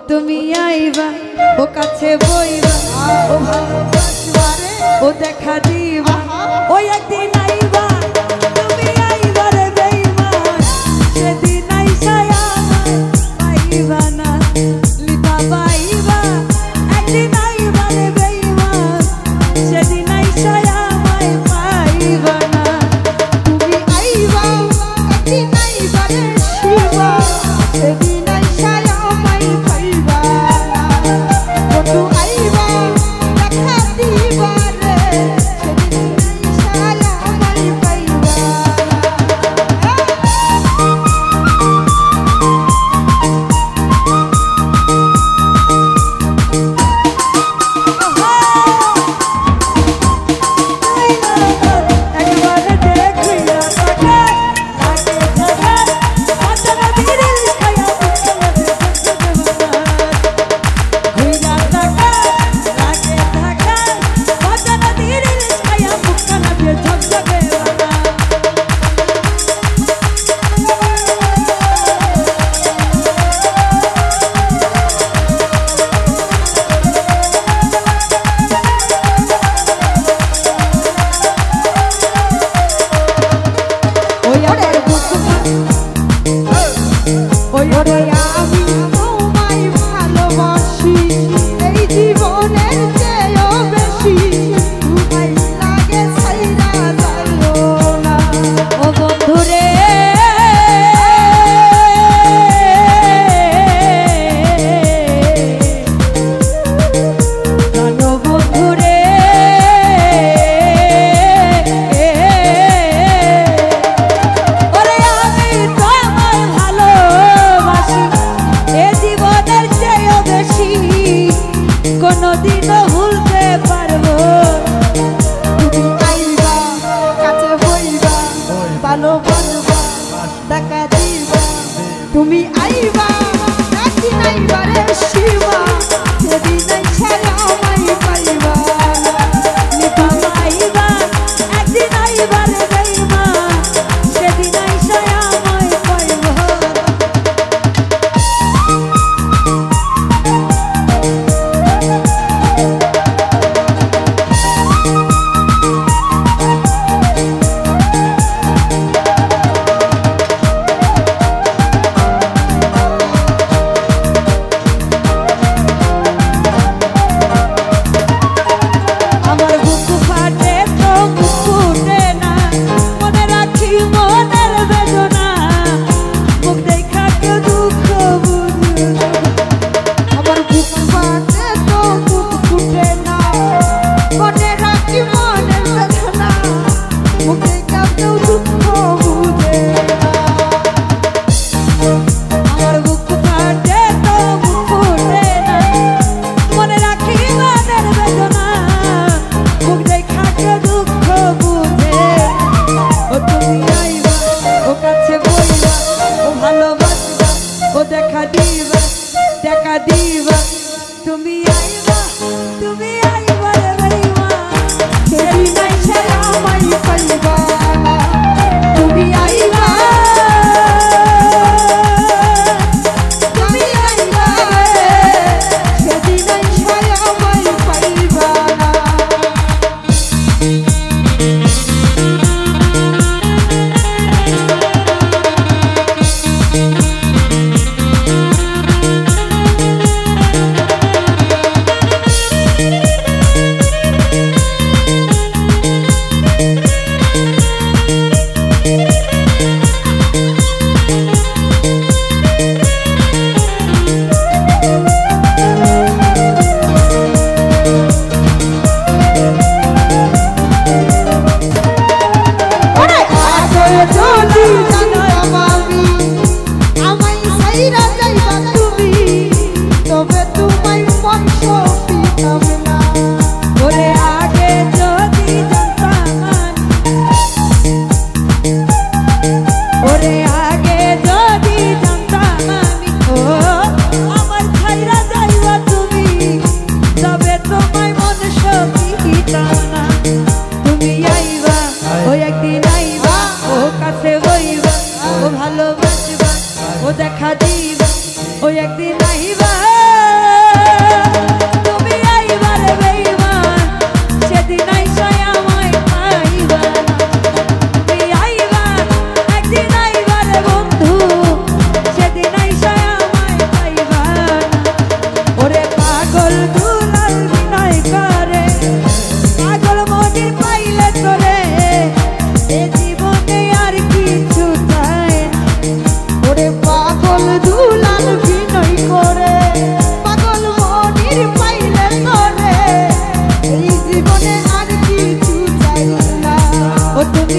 তুমি আইবা ও কাছে বইবা ও ভালোবাসবা রে ও দেখা দিবা ও একদিন আইবা তুমি আইবা রে বেঈমান সেদিন আইসায় আমায় পাইবা না লিপা পাইবা একদিন আইবা রে বেঈমান সেদিন আইসায় আমায় পাইবা না তুমি আইবা একদিন আইবা রে শিবা সেদিন তুমি আইবা একদিন আইবা রে শিবা সেদিন আইসায় আমায় পাইবা লিপা পাইবা একদিন আইবা রে বেঈমান সেদিন আইসায় আমায় পাইবা দেখা দিবা তুমি আইবা রে বেঈমান সেদিন আইসায় আমায় পাইবা তুমি আইবা সেদিন আইসায় আমায় পাইবা ও দেখা দিবা ও একদিন আইবা তুমি